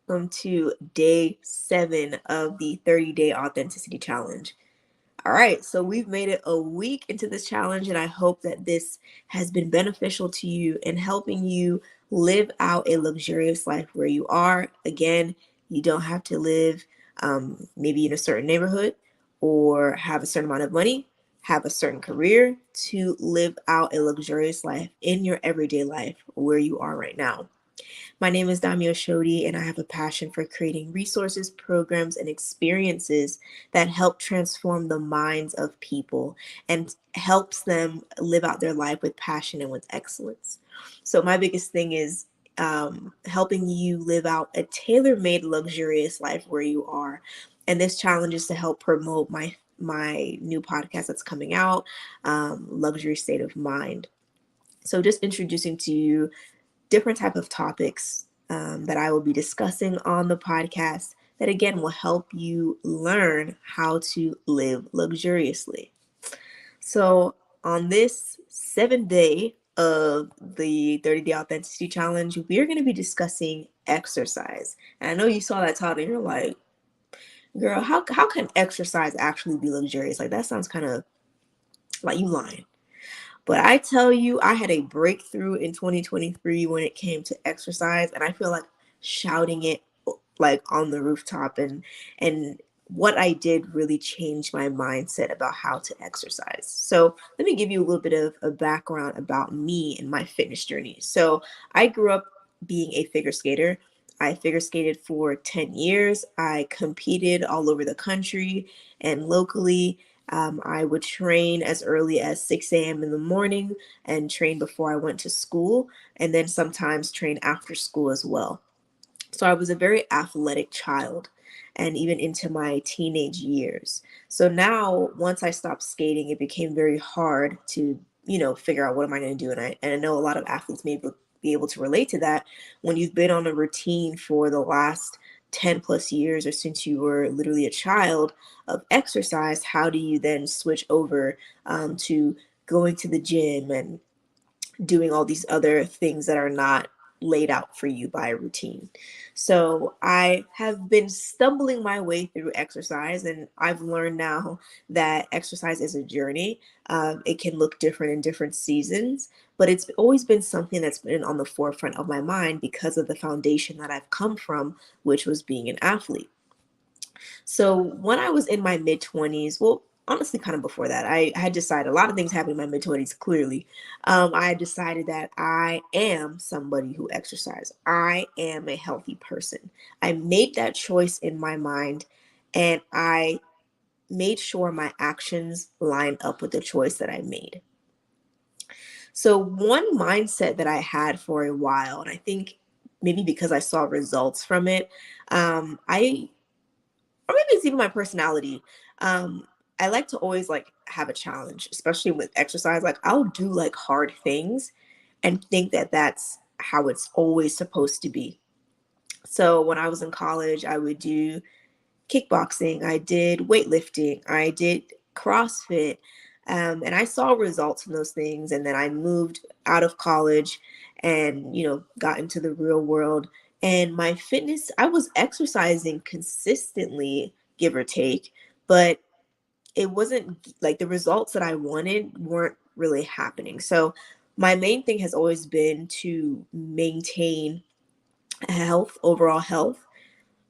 welcome to day 7 of the 30-day authenticity challenge. All right, so we've made it a week into this challenge, and I hope that this has been beneficial to you in helping you live out a luxurious life where you are. Again, you don't have to live maybe in a certain neighborhood or have a certain amount of money, have a certain career to live out a luxurious life in your everyday life where you are right now. My name is Damio Shodi, and I have a passion for creating resources, programs, and experiences that help transform the minds of people and helps them live out their life with passion and with excellence. So my biggest thing is helping you live out a tailor-made, luxurious life where you are. And this challenge is to help promote my new podcast that's coming out, Luxury State of Mind. So just introducing to you different type of topics that I will be discussing on the podcast that again will help you learn how to live luxuriously. So on this 7th day of the 30-day authenticity challenge, we are going to be discussing exercise. And I know you saw that title and you're like, girl, how can exercise actually be luxurious? Like that sounds kind of like you lying. But I tell you, I had a breakthrough in 2023 when it came to exercise, and I feel like shouting it like on the rooftop, and what I did really changed my mindset about how to exercise. So let me give you a little bit of a background about me and my fitness journey. So I grew up being a figure skater. I figure skated for 10 years. I competed all over the country and locally. I would train as early as 6 a.m. in the morning and train before I went to school, and then sometimes train after school as well. So I was a very athletic child and even into my teenage years. So now, once I stopped skating, it became very hard to, figure out what am I going to do. And I know a lot of athletes may be able to relate to that when you've been on a routine for the last 10 plus years or since you were literally a child of exercise. How do you then switch over to going to the gym and doing all these other things that are not laid out for you by a routine? So I have been stumbling my way through exercise, and I've learned now that exercise is a journey. It can look different in different seasons, but it's always been something that's been on the forefront of my mind because of the foundation that I've come from, which was being an athlete. So when I was in my mid 20s, well, honestly, kind of before that, I had decided a lot of things happened in my mid 20s, clearly. I had decided that I am somebody who exercises. I am a healthy person. I made that choice in my mind, and I made sure my actions line up with the choice that I made. So one mindset that I had for a while, and I think maybe because I saw results from it, I or maybe it's even my personality. Um, I like to always like have a challenge, especially with exercise. Like I'll do like hard things and think that that's how it's always supposed to be. So when I was in college, I would do kickboxing, I did weightlifting, I did CrossFit, and I saw results from those things. And then I moved out of college and, got into the real world. And my fitness, I was exercising consistently, give or take, but it wasn't like the results that I wanted weren't really happening. So my main thing has always been to maintain health, overall health,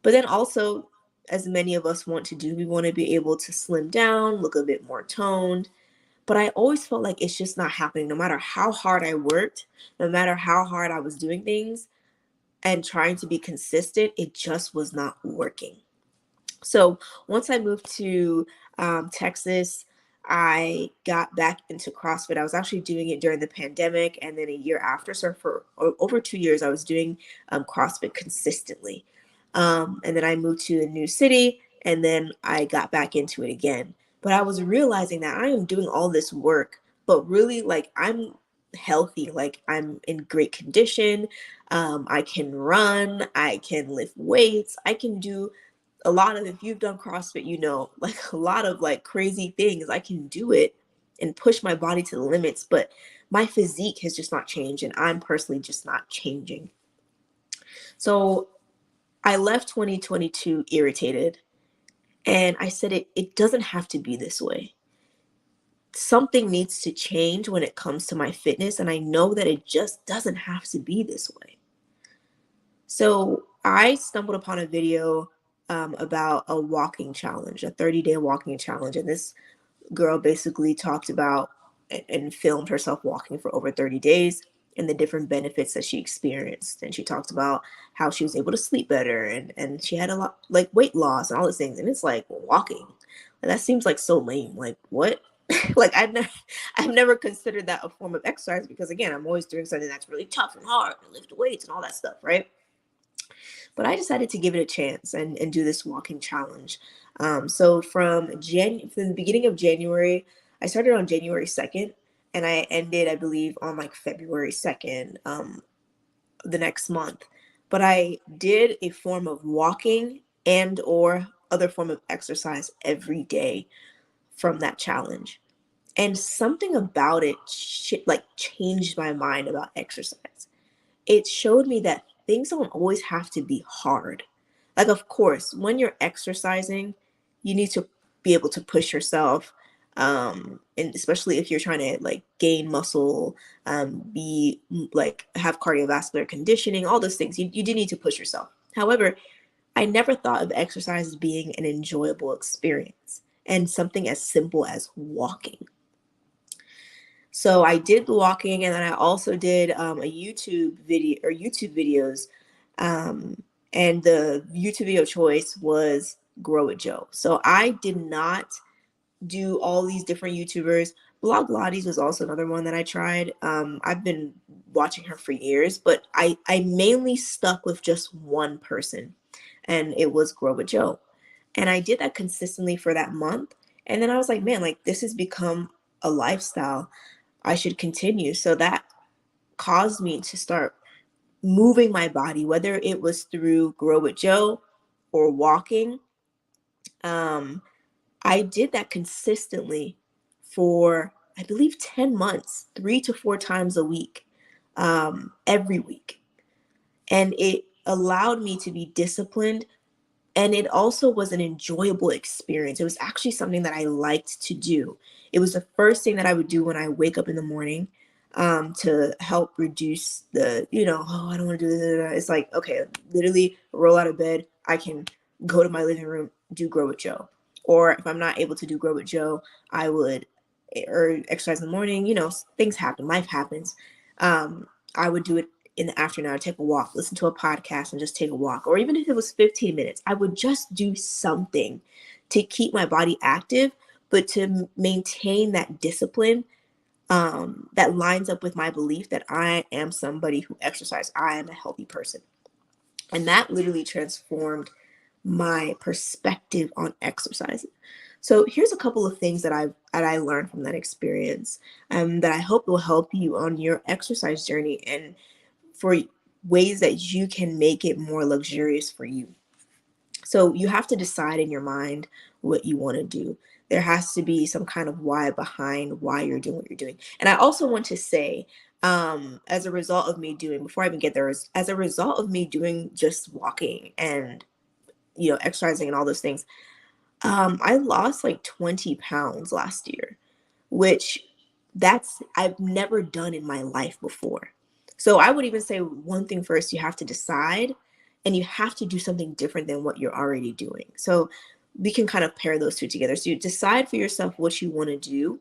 but then also, as many of us want to do, we want to be able to slim down, look a bit more toned. But I always felt like it's just not happening. No matter how hard I worked, no matter how hard I was doing things and trying to be consistent, it just was not working. So once I moved to Texas, I got back into CrossFit. I was actually doing it during the pandemic and then a year after. So for over 2 years, I was doing CrossFit consistently. And then I moved to a new city and then I got back into it again. But I was realizing that I am doing all this work, but really like I'm healthy, like I'm in great condition. I can run, I can lift weights, I can do a lot of, if you've done CrossFit, like a lot of like crazy things. I can do it and push my body to the limits, but my physique has just not changed and I'm personally just not changing. So I left 2022 irritated, and I said it doesn't have to be this way. Something needs to change when it comes to my fitness, and I know that it just doesn't have to be this way. So I stumbled upon a video about a walking challenge, a 30-day walking challenge. And this girl basically talked about and filmed herself walking for over 30 days and the different benefits that she experienced. And she talked about how she was able to sleep better, and she had a lot like weight loss and all those things. And it's like walking. And that seems like so lame. Like what? Like I've never considered that a form of exercise, because again, I'm always doing something that's really tough and hard and lift weights and all that stuff, right? But I decided to give it a chance and do this walking challenge. So from the beginning of January, I started on January 2nd, and I ended, I believe, on like February 2nd, the next month. But I did a form of walking and or other form of exercise every day from that challenge. And something about it like changed my mind about exercise. It showed me that things don't always have to be hard. Like, of course, when you're exercising, you need to be able to push yourself. And especially if you're trying to like gain muscle, be like have cardiovascular conditioning, all those things, you do need to push yourself. However, I never thought of exercise as being an enjoyable experience and something as simple as walking. So I did the walking, and then I also did a YouTube video or YouTube videos. And the YouTube video choice was Grow It Joe. So I did not do all these different YouTubers. Blog Lottie's was also another one that I tried. I've been watching her for years, but I mainly stuck with just one person, and it was Grow It Joe. And I did that consistently for that month. And then I was like, man, like this has become a lifestyle. I should continue. So that caused me to start moving my body, whether it was through Grow with Joe or walking. Um, I did that consistently for, I believe, 10 months, 3 to 4 times a week, every week. And it allowed me to be disciplined. And it also was an enjoyable experience. It was actually something that I liked to do. It was the first thing that I would do when I wake up in the morning, to help reduce oh, I don't want to do this. It's like, okay, literally roll out of bed. I can go to my living room, do Grow with Joe. Or if I'm not able to do Grow with Joe, I would, or exercise in the morning. Things happen, life happens. I would do it in the afternoon. I'd take a walk, listen to a podcast, and just take a walk. Or even if it was 15 minutes, I would just do something to keep my body active, but to maintain that discipline, that lines up with my belief that I am somebody who exercises. I am a healthy person. And that literally transformed my perspective on exercising. So here's a couple of things that I learned from that experience, that I hope will help you on your exercise journey and for ways that you can make it more luxurious for you. So you have to decide in your mind what you want to do. There has to be some kind of why behind why you're doing what you're doing. And I also want to say, as a result of me doing, before I even get there, as a result of me doing just walking and exercising and all those things, I lost like 20 pounds last year, which I've never done in my life before. So I would even say one thing first, you have to decide, and you have to do something different than what you're already doing. So we can kind of pair those two together. So you decide for yourself what you want to do,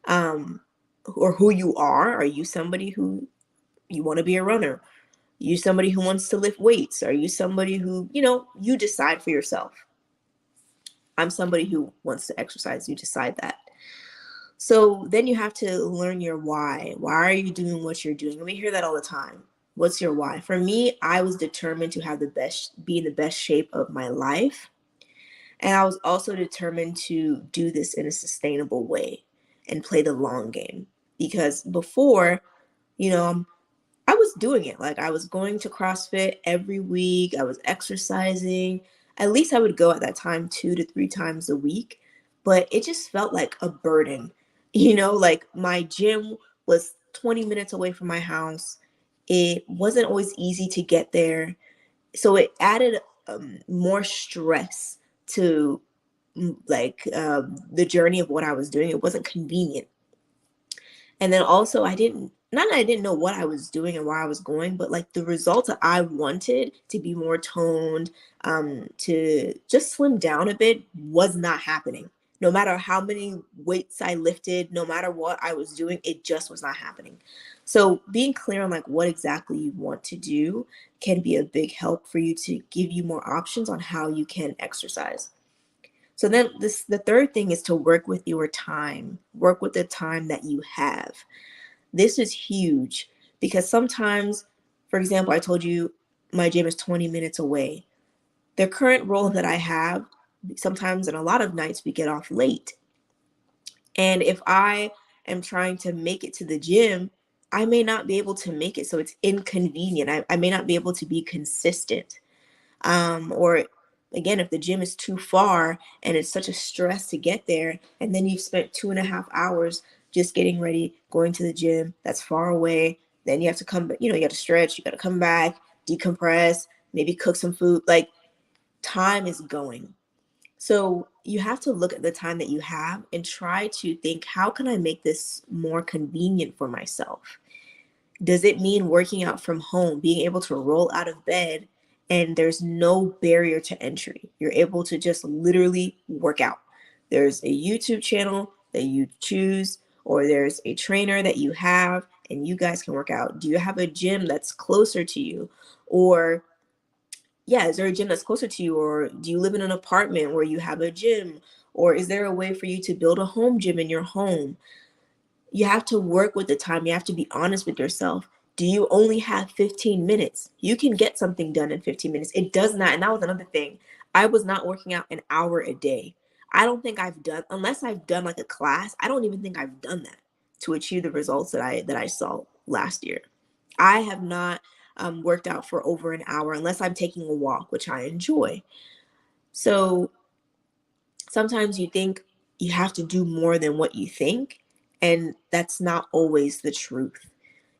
or who you are. Are you somebody who you want to be a runner? Are you somebody who wants to lift weights? Are you somebody who, you decide for yourself. I'm somebody who wants to exercise. You decide that. So then you have to learn your why. Why are you doing what you're doing? And we hear that all the time. What's your why? For me, I was determined to be in the best shape of my life. And I was also determined to do this in a sustainable way and play the long game. Because before, I was doing it. Like I was going to CrossFit every week. I was exercising. At least I would go at that time 2 to 3 times a week. But it just felt like a burden. Like my gym was 20 minutes away from my house. It wasn't always easy to get there. So it added more stress to the journey of what I was doing. It wasn't convenient. And then also I didn't, not that I didn't know what I was doing and where I was going, but like the results that I wanted to be more toned, to just slim down a bit was not happening. No matter how many weights I lifted, no matter what I was doing, it just was not happening. So being clear on like what exactly you want to do can be a big help for you to give you more options on how you can exercise. So then the third thing is to work with your time. Work with the time that you have. This is huge because sometimes, for example, I told you my gym is 20 minutes away. The current role that I have, sometimes and a lot of nights we get off late. And if I am trying to make it to the gym, I may not be able to make it. So it's inconvenient. I may not be able to be consistent. Or again, if the gym is too far and it's such a stress to get there, and then you've spent 2.5 hours just getting ready, going to the gym that's far away, then you have to come, you got to stretch, you got to come back, decompress, maybe cook some food. Like time is going. So you have to look at the time that you have and try to think, how can I make this more convenient for myself? Does it mean working out from home, being able to roll out of bed and there's no barrier to entry? You're able to just literally work out. There's a YouTube channel that you choose, or there's a trainer that you have, and you guys can work out. Do you have a gym that's closer to you? Or, yeah, is there a gym that's closer to you? Or do you live in an apartment where you have a gym? Or is there a way for you to build a home gym in your home? You have to work with the time. You have to be honest with yourself. Do you only have 15 minutes? You can get something done in 15 minutes. It does not. And that was another thing. I was not working out an hour a day. I don't think I've done, unless I've done like a class, I don't even think I've done that to achieve the results that I saw last year. I have not worked out for over an hour unless I'm taking a walk, which I enjoy. So sometimes you think you have to do more than what you think, and that's not always the truth.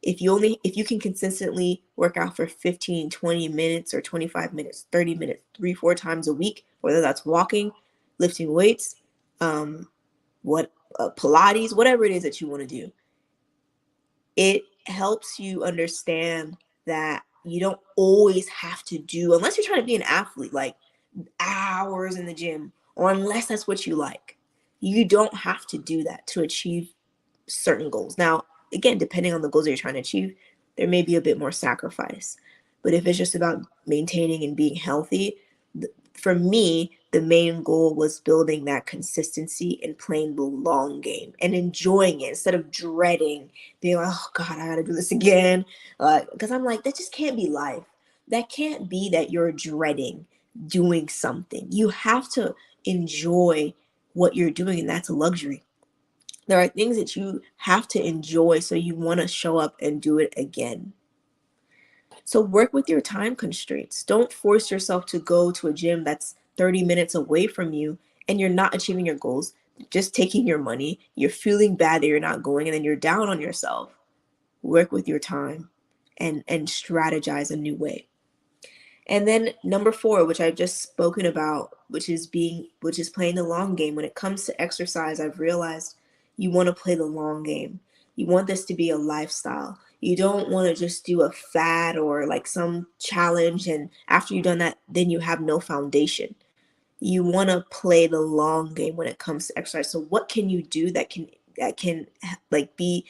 If you can consistently work out for 15, 20 minutes or 25 minutes, 30 minutes, 3, 4 times a week, whether that's walking, lifting weights, um, what Pilates, whatever it is that you want to do, it helps you understand that you don't always have to do, unless you're trying to be an athlete, like hours in the gym, or unless that's what you like. You don't have to do that to achieve certain goals. Now, again, depending on the goals that you're trying to achieve, there may be a bit more sacrifice. But if it's just about maintaining and being healthy, for me, the main goal was building that consistency and playing the long game and enjoying it instead of dreading, being like, oh God, I gotta do this again. Because I'm like, that just can't be life. That can't be that you're dreading doing something. You have to enjoy what you're doing, and that's a luxury. There are things that you have to enjoy, so you want to show up and do it again. So work with your time constraints. Don't force yourself to go to a gym that's 30 minutes away from you and you're not achieving your goals, just taking your money. You're feeling bad that you're not going, and then you're down on yourself. Work with your time and strategize a new way. And then number 4, which I've just spoken about, which is playing the long game. When it comes to exercise, I've realized you want to play the long game. You want this to be a lifestyle. You don't want to just do a fad or like some challenge, and after you've done that, then you have no foundation. You want to play the long game when it comes to exercise. So what can you do that can like be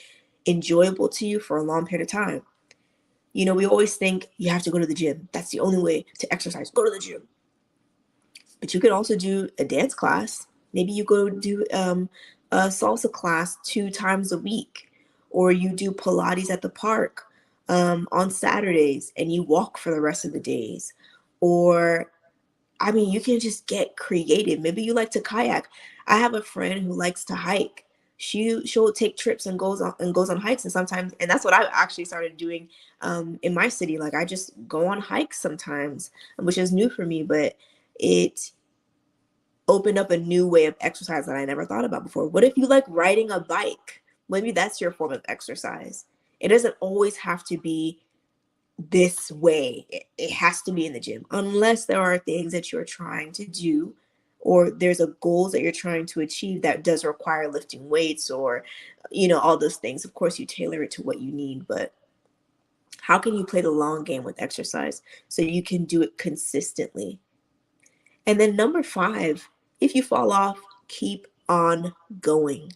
enjoyable to you for a long period of time? We always think you have to go to the gym. That's the only way to exercise. Go to the gym. But you could also do a dance class. Maybe you go do a salsa class 2 times a week, or you do Pilates at the park on Saturdays and you walk for the rest of the days. Or, I mean, you can just get creative. Maybe you like to kayak. I have a friend who likes to hike. She'll take trips and goes on hikes, and sometimes, and that's what I actually started doing in my city. Like I just go on hikes sometimes, which is new for me, but it opened up a new way of exercise that I never thought about before. What if you like riding a bike? Maybe that's your form of exercise. It doesn't always have to be this way. It has to be in the gym, unless there are things that you're trying to do, or there's a goals that you're trying to achieve that does require lifting weights, or all those things. Of course, you tailor it to what you need, but how can you play the long game with exercise so you can do it consistently? And then number 5, if you fall off, keep on going.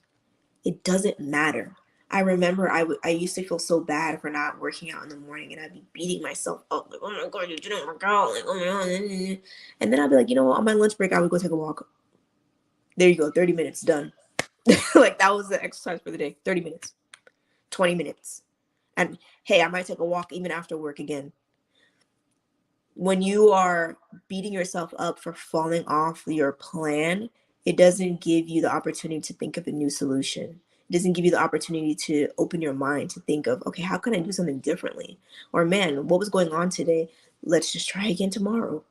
It doesn't matter. I remember I used to feel so bad for not working out in the morning, and I'd be beating myself up like, oh my God, you didn't work out, like, oh my God. And then I'd be like, you know what, on my lunch break I would go take a walk. There you go, 30 minutes done. Like, that was the exercise for the day. 30 minutes, 20 minutes. And hey, I might take a walk even after work again. When you are beating yourself up for falling off your plan, it doesn't give you the opportunity to think of a new solution. It doesn't give you the opportunity to open your mind to think of, okay, how can I do something differently? Or, man, what was going on today? Let's just try again tomorrow.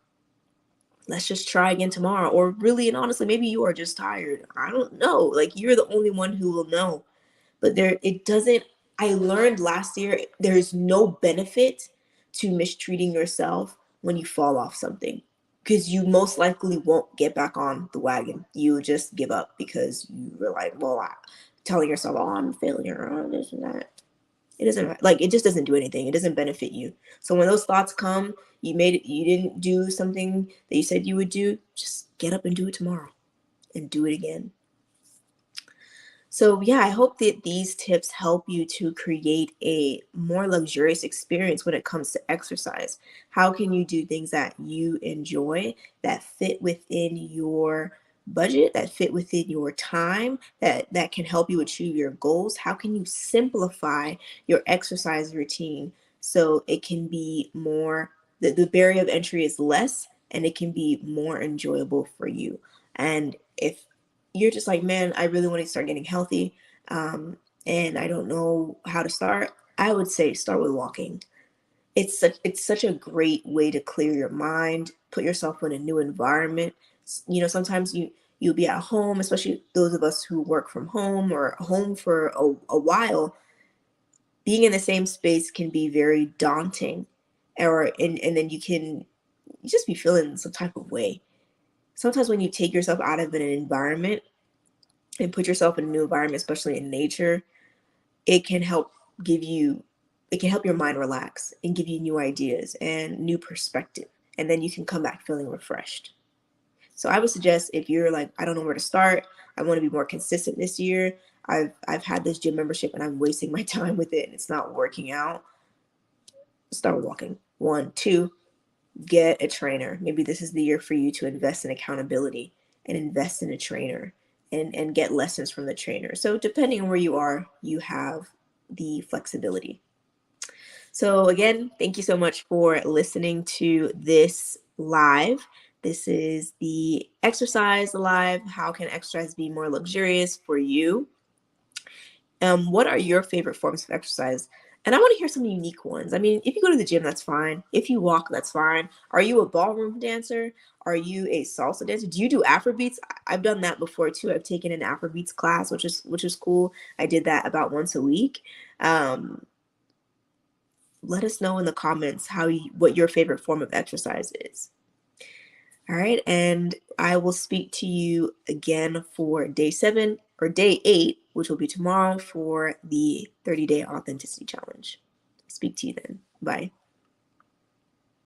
Let's just try again tomorrow. Or really and honestly, maybe you are just tired. I don't know. Like, you're the only one who will know. But it doesn't, I learned last year, there's no benefit to mistreating yourself when you fall off something, because you most likely won't get back on the wagon. You just give up because you were like, well, telling yourself, oh, I'm a failure, oh, this and that. It doesn't, like, it just doesn't do anything. It doesn't benefit you. So when those thoughts come, you didn't do something that you said you would do, just get up and do it tomorrow and do it again. So yeah, I hope that these tips help you to create a more luxurious experience when it comes to exercise. How can you do things that you enjoy, that fit within your budget, that fit within your time, that can help you achieve your goals? How can you simplify your exercise routine so it can be more, the barrier of entry is less, and it can be more enjoyable for you? And if you're just like, man, I really want to start getting healthy, um, and I don't know how to start, I would say start with walking. It's such a great way to clear your mind, put yourself in a new environment. Sometimes you'll be at home, especially those of us who work from home or home for a while. Being in the same space can be very daunting, and then you just be feeling some type of way. Sometimes when you take yourself out of an environment and put yourself in a new environment, especially in nature, it can help give you, it can help your mind relax and give you new ideas and new perspective. And then you can come back feeling refreshed. So I would suggest, if you're like, I don't know where to start, I want to be more consistent this year. I've had this gym membership and I'm wasting my time with it and it's not working out. Start walking. 1, 2, get a trainer. Maybe this is the year for you to invest in accountability and invest in a trainer, and get lessons from the trainer. So depending on where you are, you have the flexibility. So again, thank you so much for listening to this live. This is the exercise live. How can exercise be more luxurious for you? What are your favorite forms of exercise? And I want to hear some unique ones. I mean, if you go to the gym, that's fine. If you walk, that's fine. Are you a ballroom dancer? Are you a salsa dancer? Do you do Afrobeats? I've done that before too. I've taken an Afrobeats class, which is cool. I did that about once a week. Um, Let us know in the comments what your favorite form of exercise is. All right, and I will speak to you again for day 7 or day 8, which will be tomorrow, for the 30-day authenticity challenge. Speak to you then. Bye.